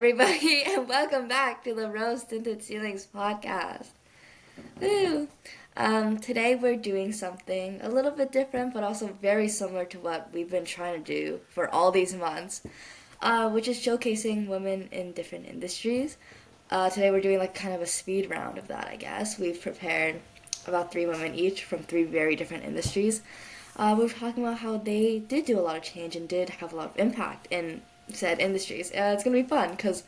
everybody, and welcome back to the Rose Tinted Ceilings podcast. Woo! Today we're doing something a little bit different, but also very similar to what we've been trying to do for all these months, which is showcasing women in different industries. Today we're doing like kind of a speed round of that, I guess. We've prepared about three women each from three very different industries. We're talking about how they did do a lot of change and did have a lot of impact in said industries. It's gonna be fun because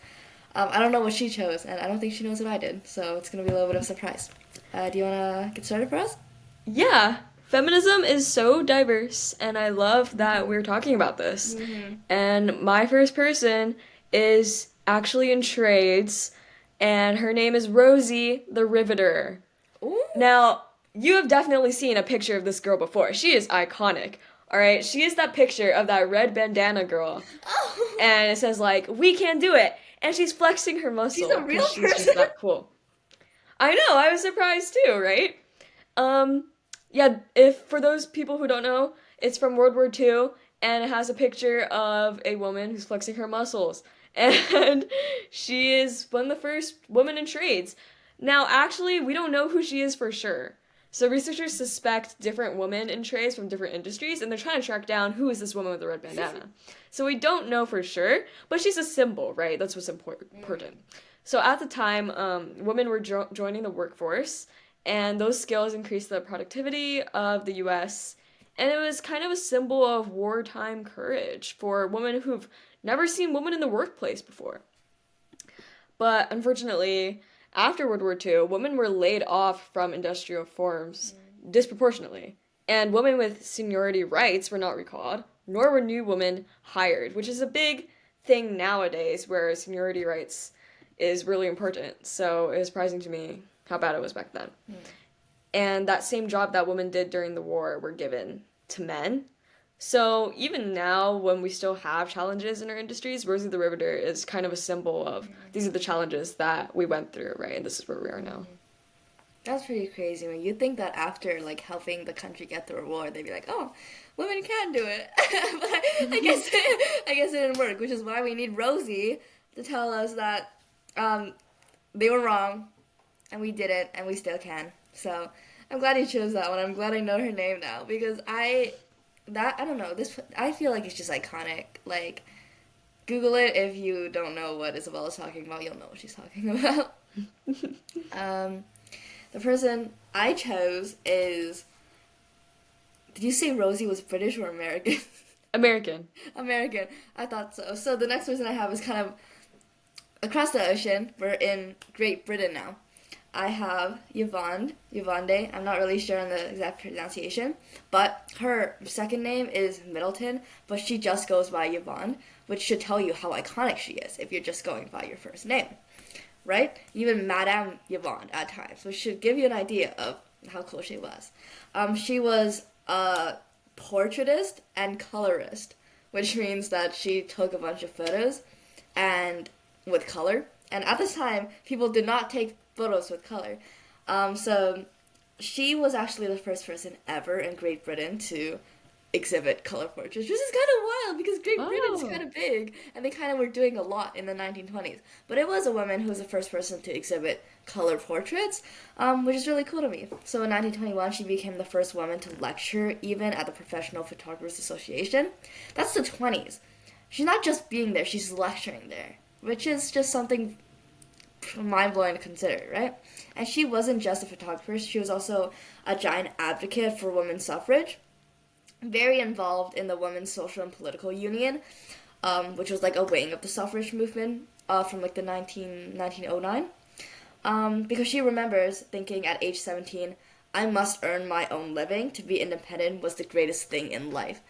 I don't know what she chose, and I don't think she knows what I did, so it's gonna be a little bit of a surprise. Do you wanna get started for us? Yeah, feminism is so diverse, and I love that we're talking about this. Mm-hmm. And my first person is actually in trades, and her name is Rosie the Riveter. Ooh. Now, you have definitely seen a picture of this girl before. She is iconic. All right, she is that picture of that red bandana girl, Oh. and it says like "We can do it," and she's flexing her She's a muscle real because she's person. just that cool. I know, I was surprised too, right? Um, yeah, if for those people who don't know, it's from World War II and it has a picture of a woman who's flexing her muscles. And she is one of the first women in trades. Now, actually, we don't know who she is for sure. So researchers suspect different women in trades from different industries, and they're trying to track down who is this woman with the red bandana. So we don't know for sure, but she's a symbol, right? That's what's important. So at the time, women were joining the workforce, and those skills increased the productivity of the US. And it was kind of a symbol of wartime courage for women who've never seen women in the workplace before. But unfortunately, after World War II, women were laid off from industrial forms disproportionately. And women with seniority rights were not recalled, nor were new women hired, which is a big thing nowadays where seniority rights is really important. So it was surprising to me how bad it was back then. And that same job that women did during the war were given to men. So even now, when we still have challenges in our industries, Rosie the Riveter is kind of a symbol of these are the challenges that we went through, right? And this is where we are now. That's pretty crazy. I mean, you'd think that after like helping the country get through a war, they'd be like, "Oh, women can do it." But I guess it didn't work, which is why we need Rosie to tell us that um, they were wrong, and we did it, and we still can. So I'm glad you chose that one. I'm glad I know her name now because I don't know, this I feel like it's just iconic. Like, Google it if you don't know what Isabella's talking about. You'll know what she's talking about. um, the person I chose is. Did you say Rosie was British or American? American. American. I thought so. So the next person I have is kind of across the ocean. We're in Great Britain now. I have Yvonne. I'm not really sure on the exact pronunciation, but her second name is Middleton, but she just goes by Yvonne, which should tell you how iconic she is if you're just going by your first name, right? Even Madame Yvonne at times, which should give you an idea of how cool she was. She was a portraitist and colorist, which means that she took a bunch of photos and with color. And at the time, people did not take photos with color. So she was actually the first person ever in Great Britain to exhibit color portraits, which is kind of wild because Great Britain's Oh. kind of big and they kind of were doing a lot in the 1920s. But it was a woman who was the first person to exhibit color portraits, which is really cool to me. So in 1921, she became the first woman to lecture even at the Professional Photographers Association. That's the 20s. She's not just being there, she's lecturing there, which is just something mind blowing to consider, right? And she wasn't just a photographer, she was also a giant advocate for women's suffrage, very involved in the Women's Social and Political Union, which was like a wing of the suffrage movement from like the 1909. Because she remembers thinking at age 17, I must earn my own living. To be independent was the greatest thing in life.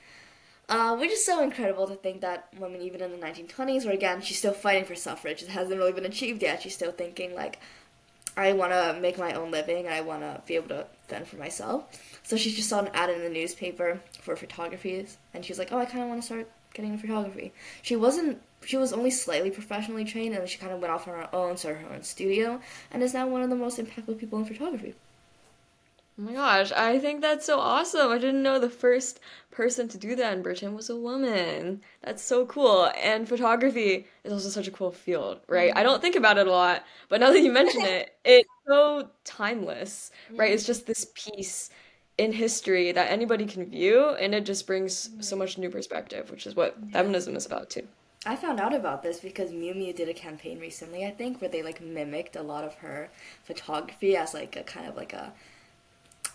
Which is so incredible to think that women, even in the 1920s, or again, she's still fighting for suffrage. It hasn't really been achieved yet. She's still thinking, like, I want to make my own living, and I want to be able to fend for myself. So she just saw an ad in the newspaper for photographies, and she was like, oh, I kind of want to start getting into photography. She was only slightly professionally trained, and then she kind of went off on her own, started her own studio, and is now one of the most impactful people in photography. Oh my gosh, I think that's so awesome. I didn't know the first person to do that in Britain was a woman. That's so cool. And photography is also such a cool field, right? I don't think about it a lot, but now that you mention it, it's so timeless, right? It's Mhm. just this piece in history that anybody can view, and it just brings so Mhm. much new perspective, which is what Yeah. feminism is about too. I found out about this because Miu Miu did a campaign recently, I think, where they like mimicked a lot of her photography as like a kind of like a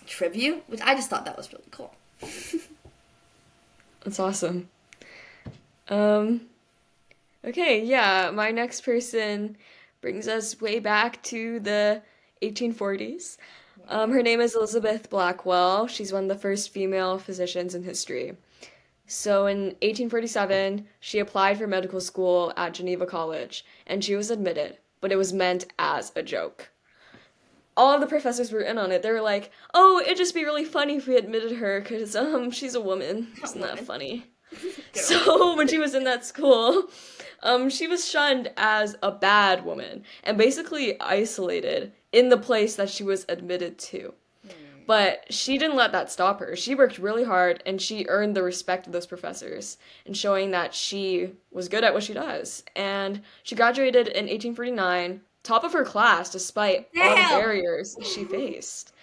tribute, which I just thought that was really cool. That's awesome. Um, Okay, yeah, my next person brings us way back to the 1840s. Wow. Her name is Elizabeth Blackwell. She's one of the first female physicians in history. So in 1847, she applied for medical school at Geneva College, and she was admitted, but it was meant as a joke. All of the professors were in on it. They were like, "Oh, it'd just be really funny if we admitted her, 'cause she's a woman. That Isn't that woman. funny?" Girl. So when she was in that school, she was shunned as a bad woman and basically isolated in the place that she was admitted to. Hmm. But she didn't let that stop her. She worked really hard and she earned the respect of those professors and showing that she was good at what she does. And she graduated in 1849, top of her class despite all the Damn! barriers she faced.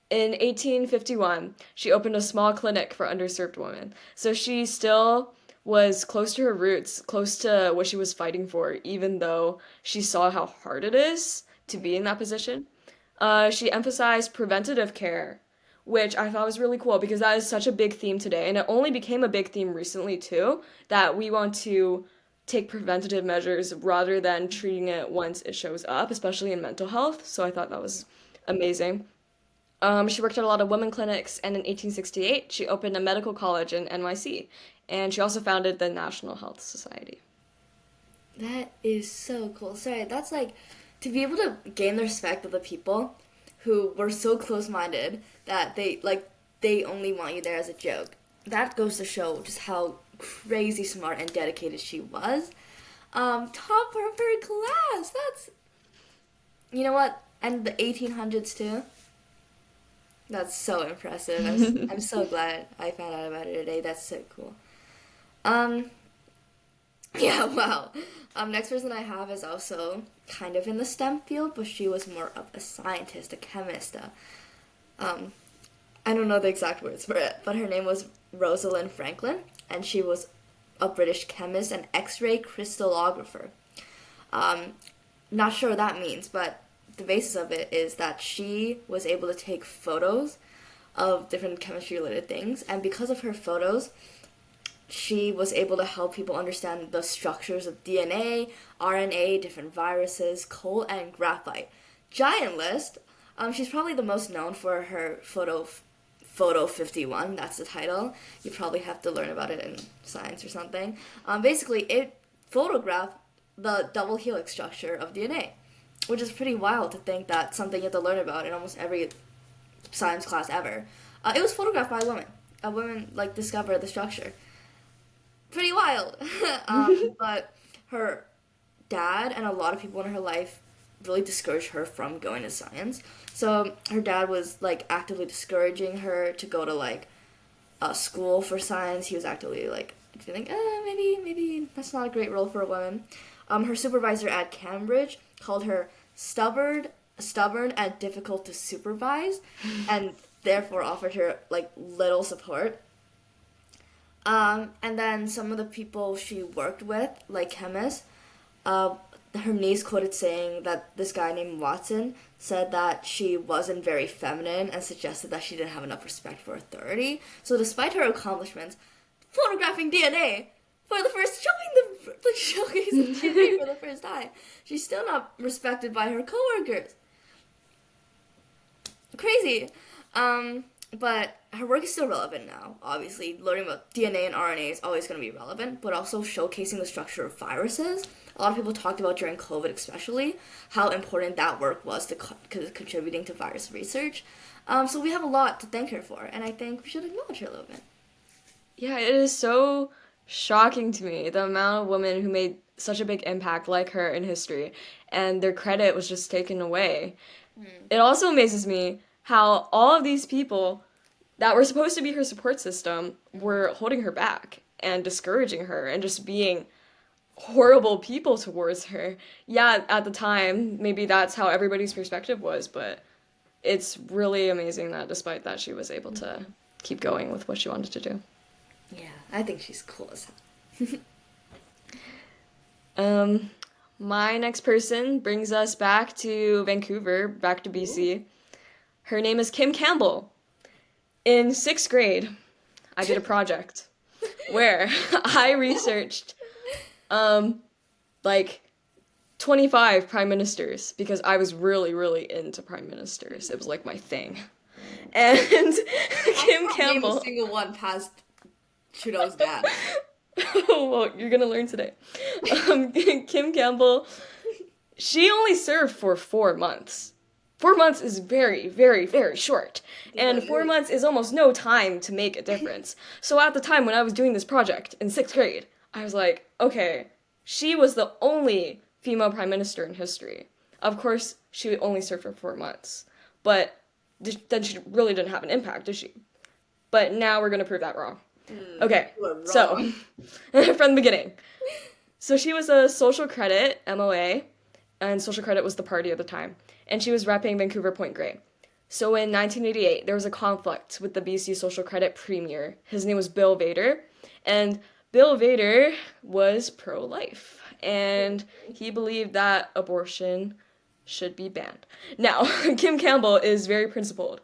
In 1851, she opened a small clinic for underserved women. So she still was close to her roots, close to what she was fighting for, even though she saw how hard it is to be in that position. She emphasized preventative care, which I thought was really cool because that is such a big theme today. And it only became a big theme recently, too, that we want to take preventative measures rather than treating it once it shows up, especially in mental health. So I thought that was amazing. She worked at a lot of women clinics, and in 1868, she opened a medical college in NYC, and she also founded the National Health Society. That is so cool. Sorry, that's like to be able to gain the respect of the people who were so close-minded that they only want you there as a joke. That goes to show just how crazy smart and dedicated she was. Topper of her class. That's you know what? And the 1800s too. That's so impressive. I'm so glad I found out about it today. That's so cool. Um, yeah, wow. Next person I have is also kind of in the STEM field, but she was more of a scientist, a chemist. Um, I don't know the exact words for it, but her name was Rosalind Franklin, and she was a British chemist and X-ray crystallographer. Um, Not sure what that means, but the basis of it is that she was able to take photos of different chemistry related things, and because of her photos, she was able to help people understand the structures of DNA, RNA, different viruses, coal, and graphite. Giant list. She's probably the most known for her Photo 51. That's the title. You probably have to learn about it in science or something. Basically, it photographed the double helix structure of DNA, which is pretty wild to think that something you have to learn about in almost every science class ever. It was photographed by a woman. A woman like discovered the structure. Pretty wild. But her dad and a lot of people in her life really discouraged her from going to science. So her dad was like actively discouraging her to go to like a school for science. He was actively like feeling, maybe that's not a great role for a woman. Her supervisor at Cambridge called her stubborn and difficult to supervise, and therefore offered her like little support. And then some of the people she worked with, like chemists, uh, her niece quoted saying that this guy named Watson said that she wasn't very feminine and suggested that she didn't have enough respect for authority. So despite her accomplishments, photographing DNA for the first showing the showcase of DNA for the first time, she's still not respected by her coworkers. Crazy. But her work is still relevant now. Obviously, learning about DNA and RNA is always going to be relevant, but also showcasing the structure of viruses. A lot of people talked about during COVID, especially, how important that work was to contributing to virus research. So we have a lot to thank her for, and I think we should acknowledge her a little bit. Yeah, it is so shocking to me the amount of women who made such a big impact like her in history, and their credit was just taken away. It also amazes me how all of these people that were supposed to be her support system were holding her back and discouraging her and just being horrible people towards her. Yeah, at the time, maybe that's how everybody's perspective was, but it's really amazing that despite that, she was able to keep going with what she wanted to do. Yeah, I think she's cool as hell. My next person brings us back to Vancouver, back to BC. Her name is Kim Campbell. In 6th grade, I did a project where I researched like 25 prime ministers because I was really, really into prime ministers. It was like my thing. And Kim Name a Campbell. single one past Trudeau's dad. Oh, well, you're gonna learn today. Kim Campbell, she only served for 4 months. 4 months is very, very, very short. And 4 months is almost no time to make a difference. So at the time when I was doing this project in 6th grade, I was like, okay, she was the only female prime minister in history. Of course, she only served for 4 months. But then she really didn't have an impact, did she? But now we're gonna prove that wrong. Okay, so from the beginning. So she was a social credit MOA, and social credit was the party at the time, and she was repping Vancouver Point Grey. So in 1988, there was a conflict with the BC social credit premier. His name was Bill Vader, and Bill Vader was pro-life, and he believed that abortion should be banned. Now, Kim Campbell is very principled,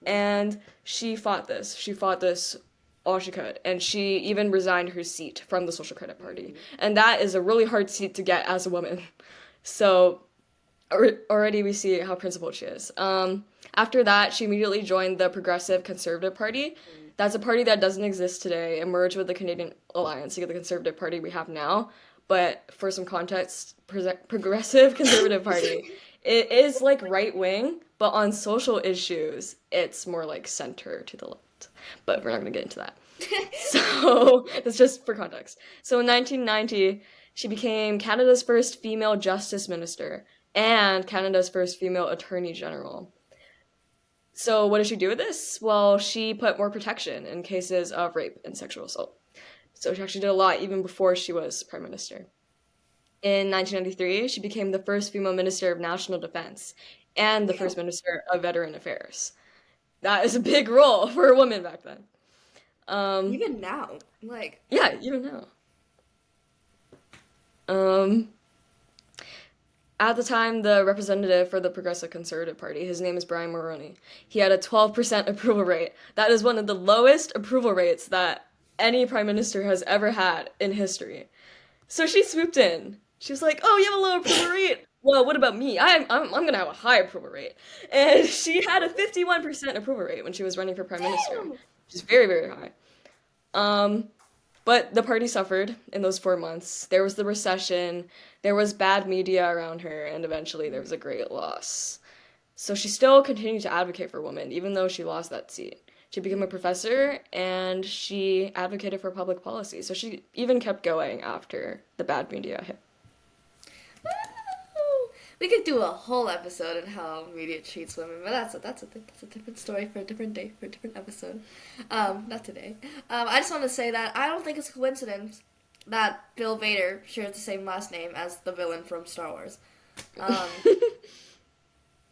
and she fought this. She fought this all she could, and she even resigned her seat from the Social Credit Party, and that is a really hard seat to get as a woman. So already we see how principled she is. After that, she immediately joined the Progressive Conservative Party. That's a party that doesn't exist today. It merged with the Canadian Alliance to get the Conservative Party we have now. But for some context, Progressive Conservative Party, it is like right wing, but on social issues, it's more like center to the left. But we're not going to get into that. So that's just for context. So in 1990, she became Canada's first female justice minister and Canada's first female attorney general. So what did she do with this? Well, she put more protection in cases of rape and sexual assault. So she actually did a lot even before she was prime minister. In 1993, she became the first female minister of national defense and the first minister of veteran affairs. That is a big role for a woman back then. Even now, like. Yeah, even now. At the time, the representative for the Progressive Conservative Party, his name is Brian Mulroney. He had a 12% approval rate. That is one of the lowest approval rates that any prime minister has ever had in history. So she swooped in. She was like, "Oh, you have a low approval rate. Well, what about me? I'm gonna have a high approval rate." And she had a 51% approval rate when she was running for prime minister, which is very, very high. But the party suffered in those 4 months. There was the recession, there was bad media around her, and eventually there was a great loss. So she still continued to advocate for women, even though she lost that seat. She became a professor, and she advocated for public policy. So she even kept going after the bad media hit. We could do a whole episode on how media treats women, but that's a different story for a different day, for a different episode. Not today. I just want to say that I don't think it's a coincidence that Bill Vader shares the same last name as the villain from Star Wars. I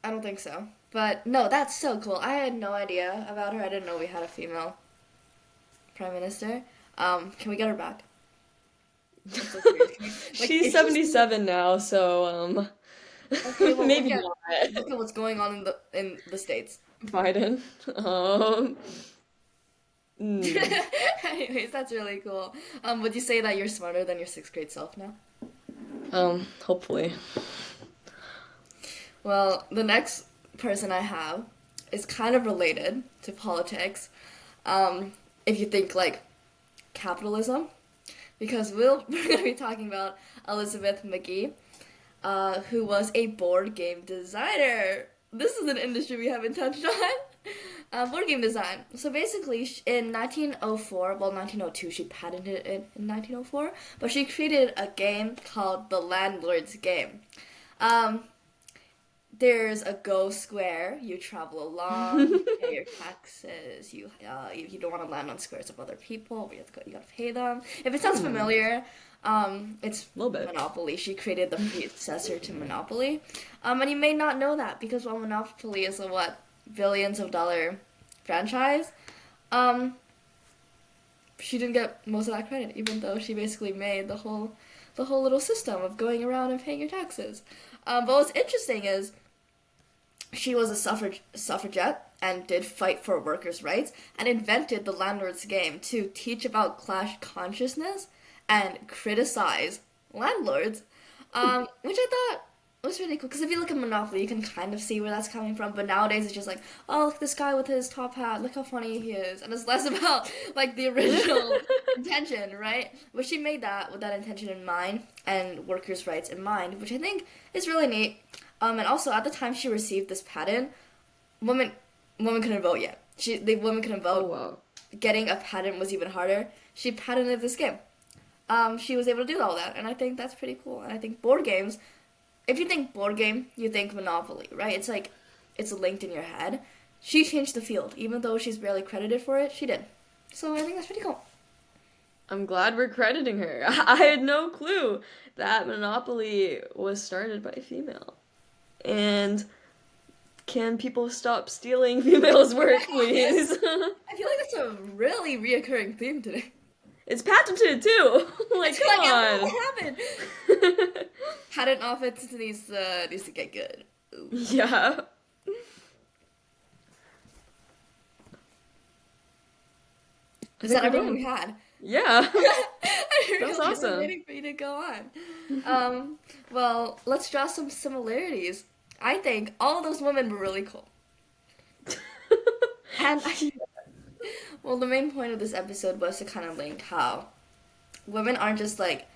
don't think so. But no, that's so cool. I had no idea about her. I didn't know we had a female prime minister. Can we get her back? So She's 77 now, so okay, well, maybe not. not. Look at what's going on in the States. Biden. Anyways, that's really cool. Would you say that you're smarter than your 6th grade self now? Hopefully. Well, the next person I have is kind of related to politics. If you think like capitalism, because we're going to be talking about Elizabeth McGee, who was a board game designer. This is an industry we haven't touched on. Board game design. So basically, in 1904, well, 1902, she patented it in 1904, but she created a game called The Landlord's Game. there's a go square. You travel along, you pay your taxes. You don't want to land on squares of other people. But you gotta pay them. If it sounds familiar, it's A little bit. Monopoly. She created the predecessor to Monopoly, and you may not know that because while Monopoly is a billions of dollar franchise, um, she didn't get most of that credit, even though she basically made the whole little system of going around and paying your taxes. But what's interesting is she was a suffragette and did fight for workers' rights and invented the landlord's game to teach about class consciousness and criticize landlords, which I thought was really cool. Because if you look at Monopoly, you can kind of see where that's coming from. But nowadays, it's just like, oh, look, this guy with his top hat, look how funny he is. And it's less about, like, the original intention, right? But she made that with that intention in mind and workers' rights in mind, which I think is really neat. And also, at the time she received this patent, women couldn't vote yet. The women couldn't vote. Oh, wow. Getting a patent was even harder. She patented this game. She was able to do all that, and I think that's pretty cool. And I think board games, if you think board game, you think Monopoly, right? It's like, it's linked in your head. She changed the field. Even though she's barely credited for it, she did. So I think that's pretty cool. I'm glad we're crediting her. I had no clue that Monopoly was started by a female. And can people stop stealing females' work, please? I feel like that's a really reoccurring theme today. It's patented, too! Like, come on! What happened? Patent office needs to get good. Ooh. Yeah. Is that everything we had? Yeah. That's awesome. Waiting for you to go on. Well, let's draw some similarities. I think all those women were really cool. And well, the main point of this episode was to kind of link how women aren't just like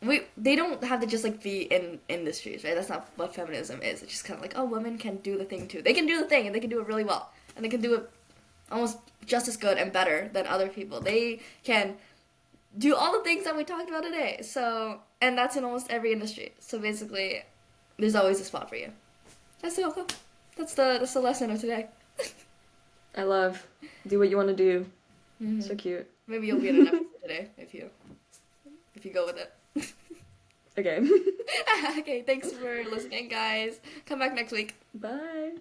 they don't have to just like be in industries, right? That's not what feminism is. It's just kind of like, oh, women can do the thing too. They can do the thing and they can do it really well. And they can do it almost just as good and better than other people. They can do all the things that we talked about today. So, and that's in almost every industry. So basically, there's always a spot for you. That's the lesson of today. I love do what you want to do. Mm-hmm. So cute. Maybe you'll be in an episode today if you go with it. Okay. Okay, thanks for listening, guys. Come back next week. Bye.